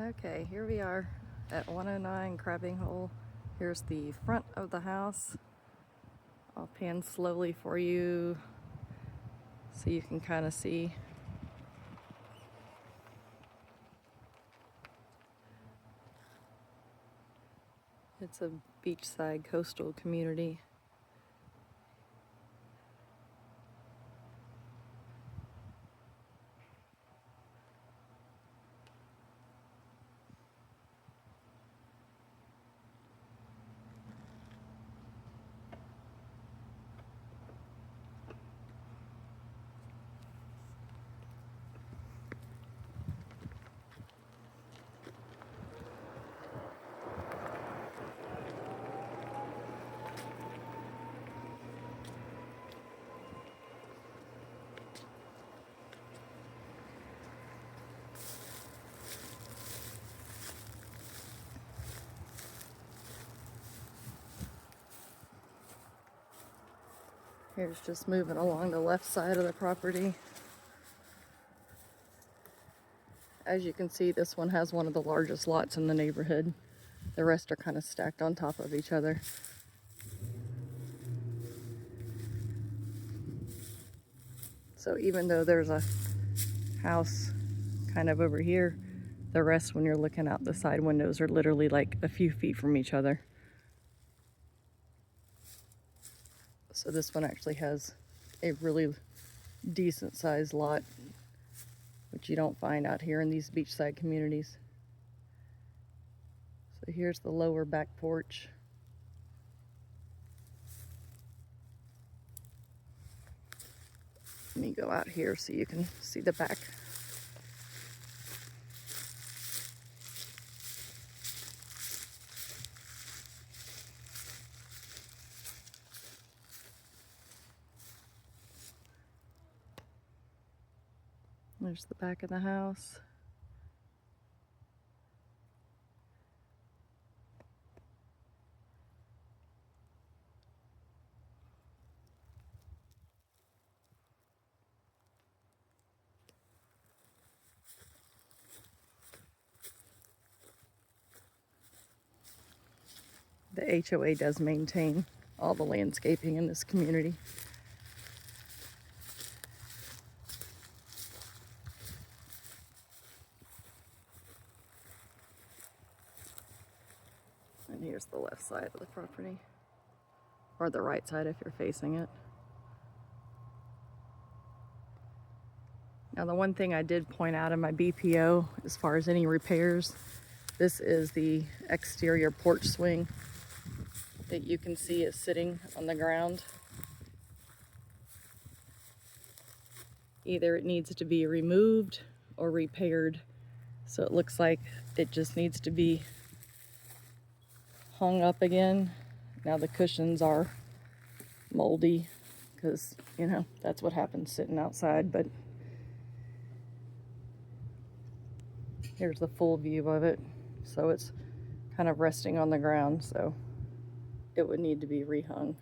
Okay, here we are at 109 Crabbing Hole. Here's the front of the house. I'll pan slowly for you so you can kind of see. It's a beachside coastal community. Here's just moving along the left side of the property. As you can see, this one has one of the largest lots in the neighborhood. The rest are kind of stacked on top of each other. So even though there's a house kind of over here, the rest, when you're looking out the side windows, are literally like a few feet from each other. So this one actually has a really decent sized lot, which you don't find out here in these beachside communities. So here's the lower back porch. Let me go out here so you can see the back. There's the back of the house. The HOA does maintain all the landscaping in this community. And here's the left side of the property, or the right side if you're facing it. Now, the one thing I did point out in my BPO as far as any repairs, this is the exterior porch swing that you can see is sitting on the ground. Either it needs to be removed or repaired. So it looks like it just needs to be hung up again. Now the cushions are moldy because, you know, that's what happens sitting outside, but here's the full view of it. So it's kind of resting on the ground, so it would need to be rehung.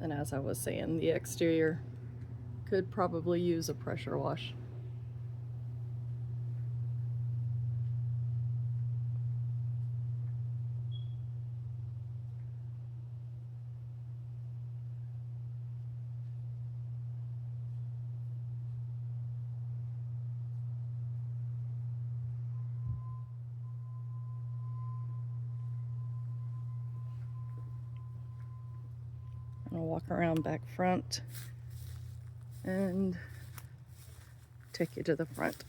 And as I was saying, the exterior could probably use a pressure wash. I'll walk around back front and take you to the front.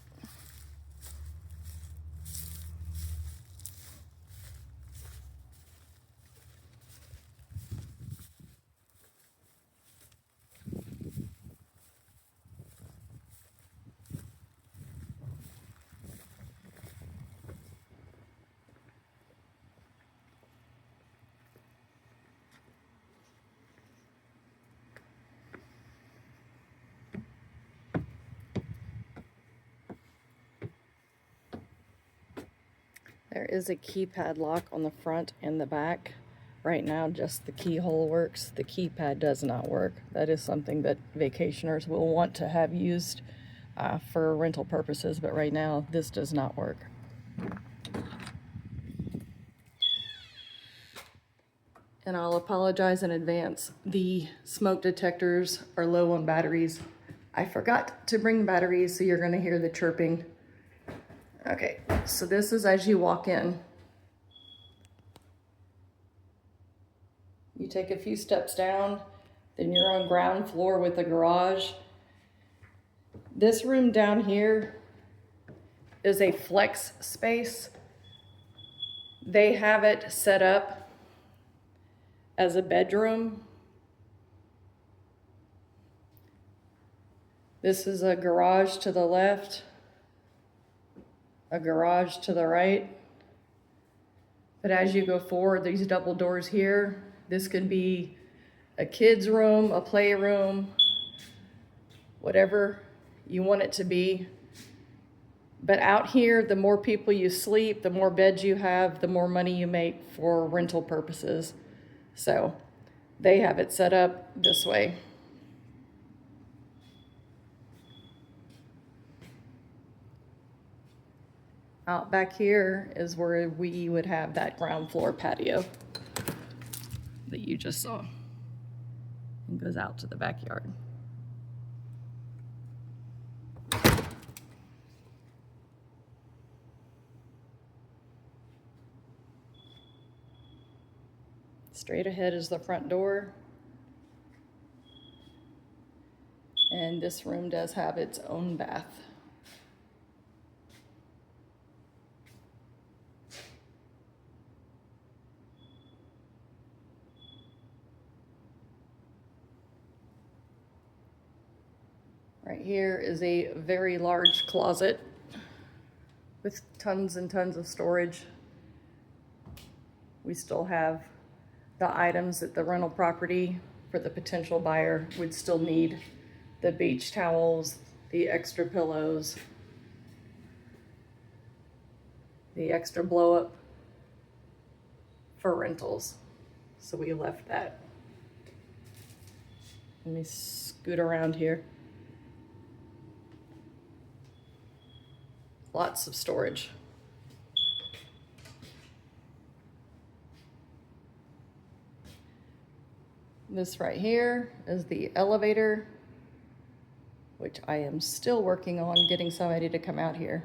There is a keypad lock on the front and the back. Right now, just the keyhole works. The keypad does not work. That is something that vacationers will want to have used for rental purposes, but right now, this does not work. And I'll apologize in advance. The smoke detectors are low on batteries. I forgot to bring batteries, so you're gonna hear the chirping. Okay, so this is as you walk in. You take a few steps down, then you're on ground floor with a garage. This room down here is a flex space. They have it set up as a bedroom. This is a garage to the left, a garage to the right. But as you go forward, these double doors here, this could be a kid's room, a playroom, whatever you want it to be. But out here, the more people you sleep, the more beds you have, the more money you make for rental purposes. So they have it set up this way. Out back here is where we would have that ground floor patio that you just saw. It goes out to the backyard. Straight ahead is the front door. And this room does have its own bath. Right here is a very large closet with tons and tons of storage. We still have the items that the rental property for the potential buyer would still need. The beach towels, the extra pillows, the extra blow up for rentals. So we left that. Let me scoot around here. Lots of storage. This right here is the elevator, which I am still working on getting somebody to come out here.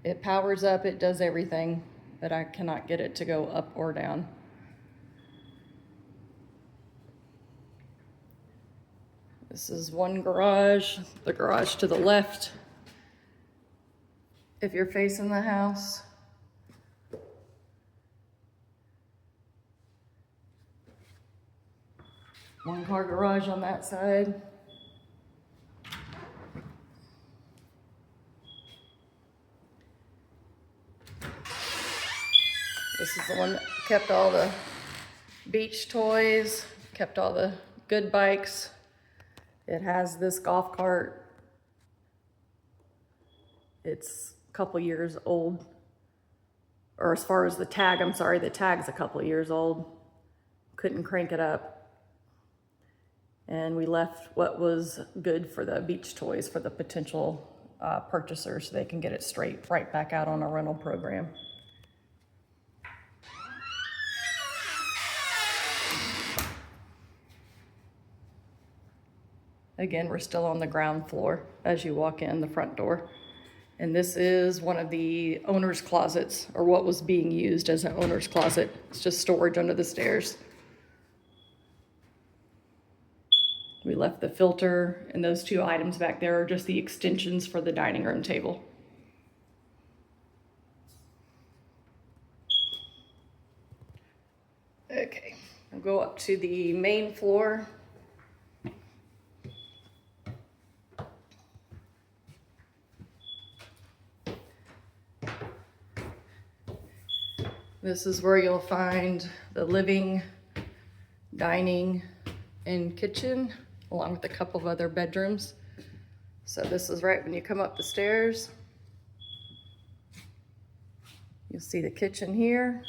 It powers up, it does everything, but I cannot get it to go up or down. This is one garage, the garage to the left. If you're facing the house, one car garage on that side. This is the one that kept all the beach toys, kept all the good bikes. It has this golf cart. It's a couple years old, or as far as the tag, I'm sorry, the tag's a couple years old. Couldn't crank it up. And we left what was good for the beach toys for the potential purchasers so they can get it straight right back out on a rental program. Again, we're still on the ground floor as you walk in the front door. And this is one of the owner's closets, or what was being used as an owner's closet. It's just storage under the stairs. We left the filter, and those two items back there are just the extensions for the dining room table. Okay, I'll go up to the main floor. This is where you'll find the living, dining, and kitchen, along with a couple of other bedrooms. So this is right when you come up the stairs. You'll see the kitchen here.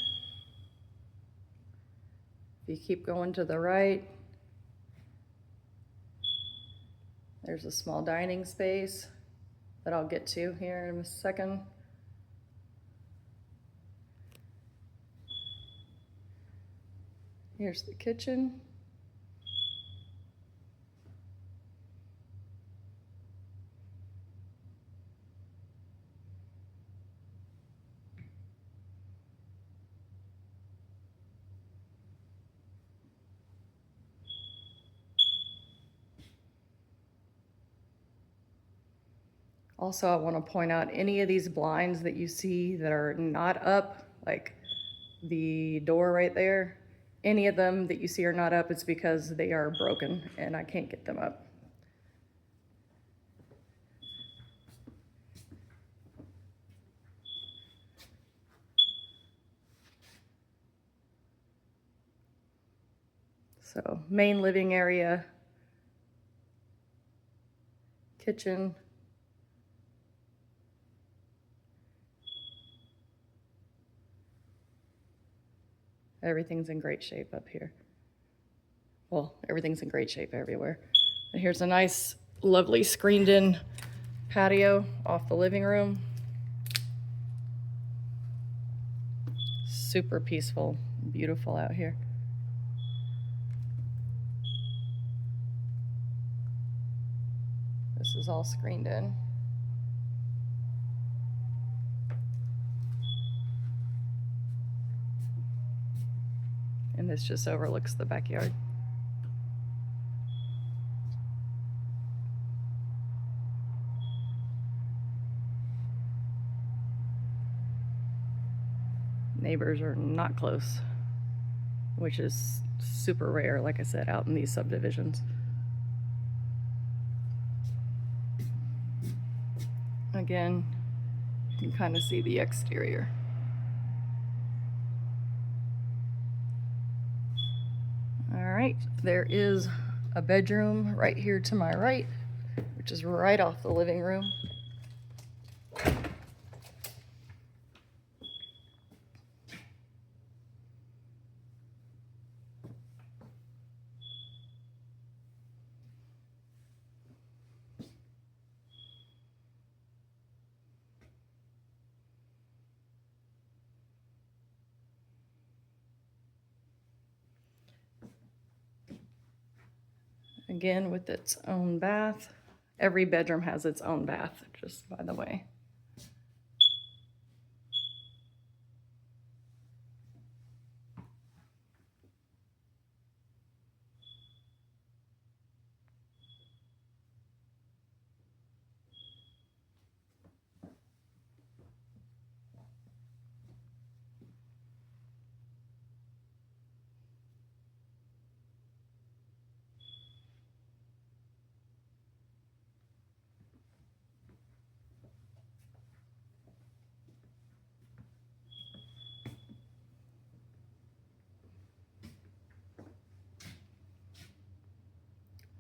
If you keep going to the right, there's a small dining space that I'll get to here in a second. Here's the kitchen. Also, I want to point out any of these blinds that you see that are not up, like the door right there, any of them that you see are not up, it's because they are broken and I can't get them up. So, main living area, kitchen. Everything's in great shape up here. Well, everything's in great shape everywhere. And here's a nice, lovely screened in patio off the living room. Super peaceful, beautiful out here. This is all screened in. And this just overlooks the backyard. Neighbors are not close, which is super rare, like I said, out in these subdivisions. Again, you can kind of see the exterior. All right, there is a bedroom right here to my right, which is right off the living room. Again, with its own bath. Every bedroom has its own bath, just by the way.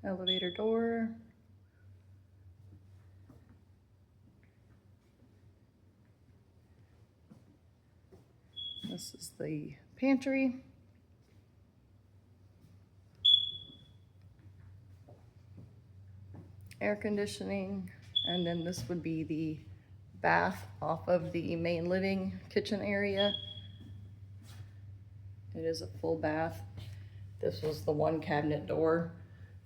Elevator door. This is the pantry. Air conditioning, and then this would be the bath off of the main living kitchen area. It is a full bath. This was the one cabinet door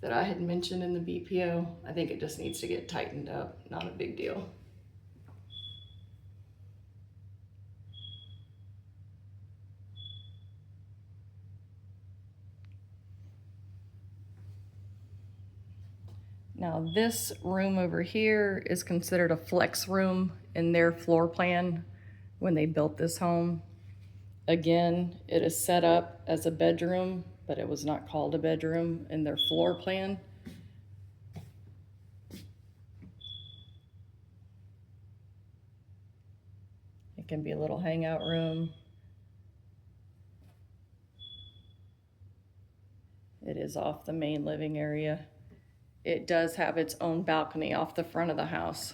that I had mentioned in the BPO. I think it just needs to get tightened up, not a big deal. Now this room over here is considered a flex room in their floor plan when they built this home. Again, it is set up as a bedroom, but it was not called a bedroom in their floor plan. It can be a little hangout room. It is off the main living area. It does have its own balcony off the front of the house.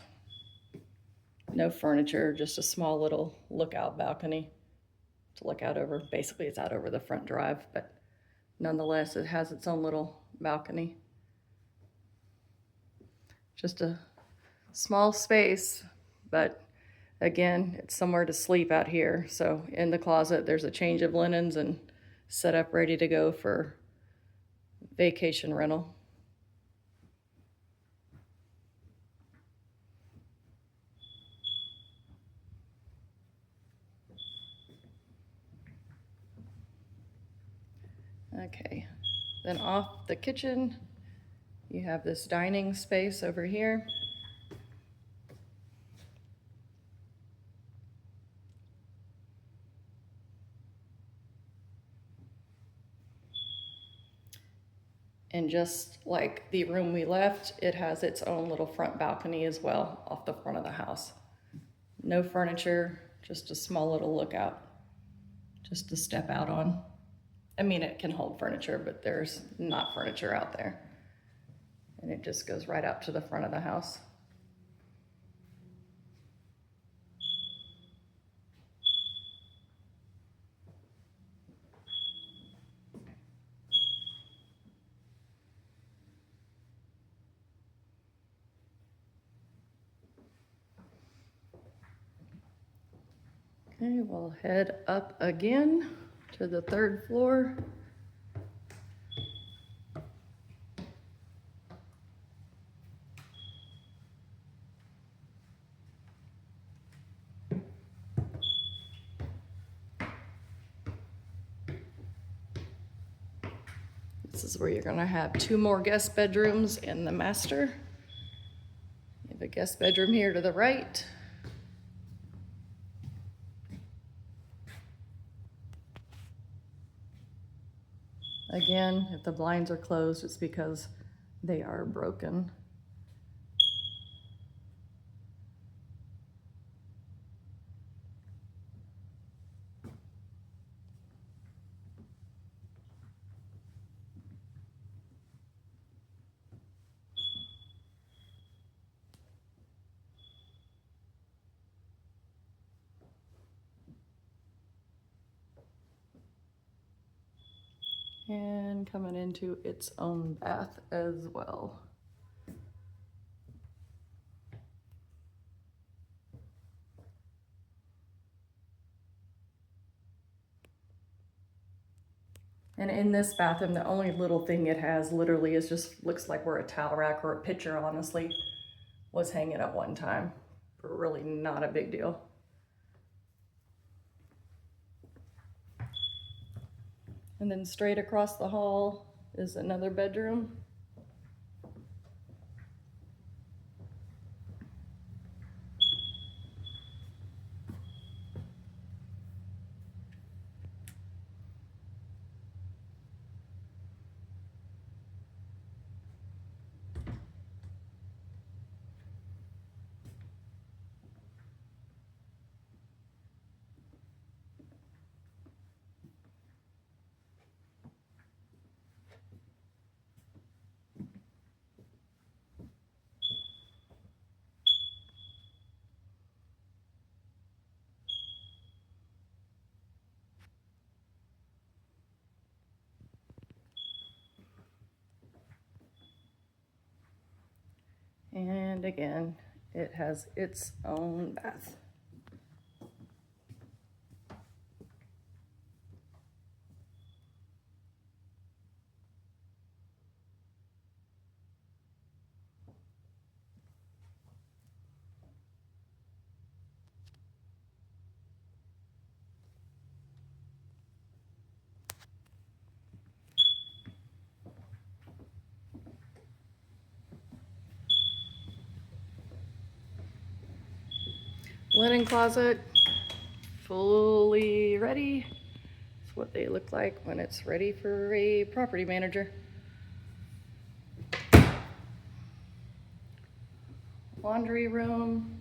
No furniture, just a small little lookout balcony to look out over. Basically, it's out over the front drive, but nonetheless, it has its own little balcony. Just a small space, but again, it's somewhere to sleep out here. So in the closet, there's a change of linens and set up ready to go for vacation rental. Okay, then off the kitchen, you have this dining space over here. And just like the room we left, it has its own little front balcony as well off the front of the house. No furniture, just a small little lookout, just to step out on. I mean, it can hold furniture, but there's not furniture out there. And it just goes right out to the front of the house. Okay, we'll head up again to the third floor. This is where you're gonna have 2 more guest bedrooms in the master. You have a guest bedroom here to the right. Again, if the blinds are closed, it's because they are broken. And coming into its own bath as well. And in this bathroom, the only little thing it has literally is just looks like where a towel rack or a pitcher, honestly, was hanging at one time. But really not a big deal. And then straight across the hall is another bedroom. And again, it has its own bath. Linen closet, fully ready. It's what they look like when it's ready for a property manager. Laundry room.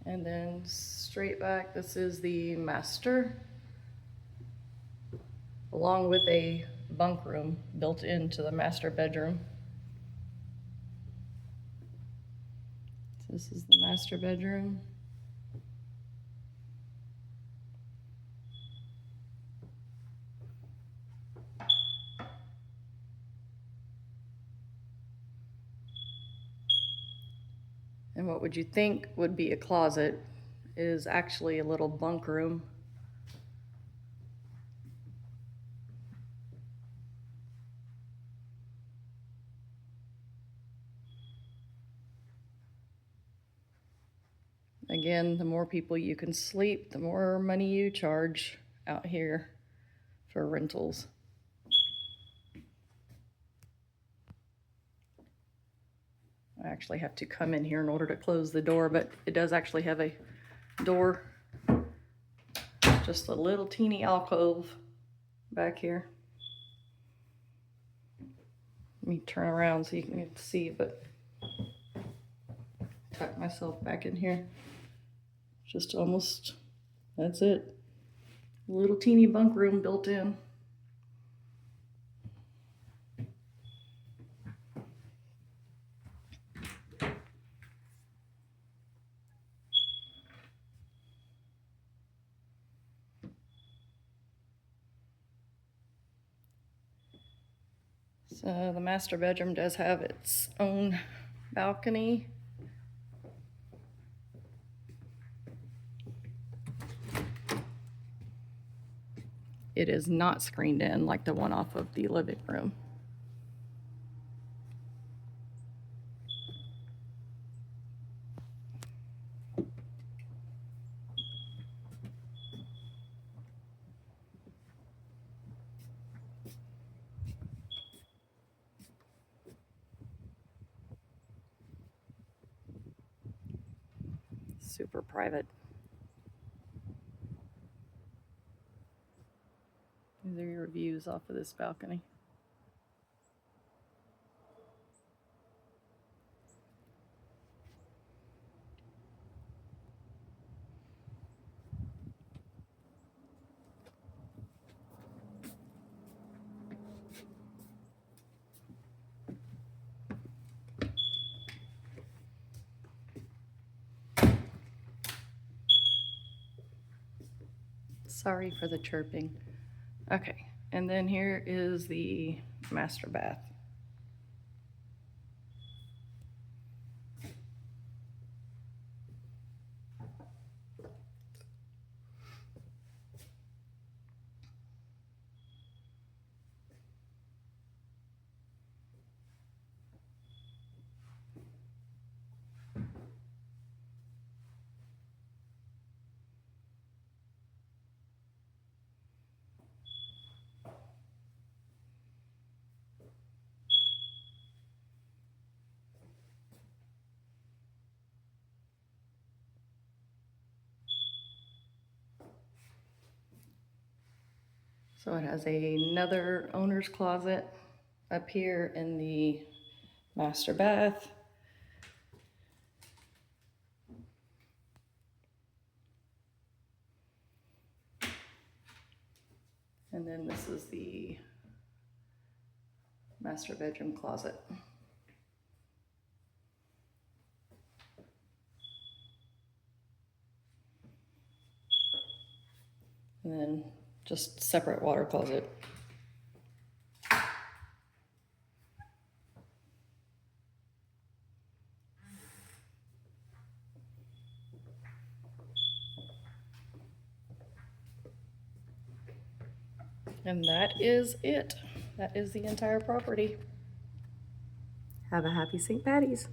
And then straight back, this is the master. along with a bunk room built into the master bedroom. So this is the master bedroom. And what would you think would be a closet is actually a little bunk room. Again, the more people you can sleep, the more money you charge out here for rentals. I actually have to come in here in order to close the door, but it does actually have a door. Just a little teeny alcove back here. Let me turn around so you can see, but tuck myself back in here. Just almost, that's it. A little teeny bunk room built in. So the master bedroom does have its own balcony. It is not screened in like the one off of the living room. Super private. These are your views off of this balcony. Sorry for the chirping. Okay, and then here is the master bath. So it has another owner's closet up here in the master bath. And then this is the master bedroom closet. And then just separate water closet. And that is it. That is the entire property. Have a happy St. Patty's.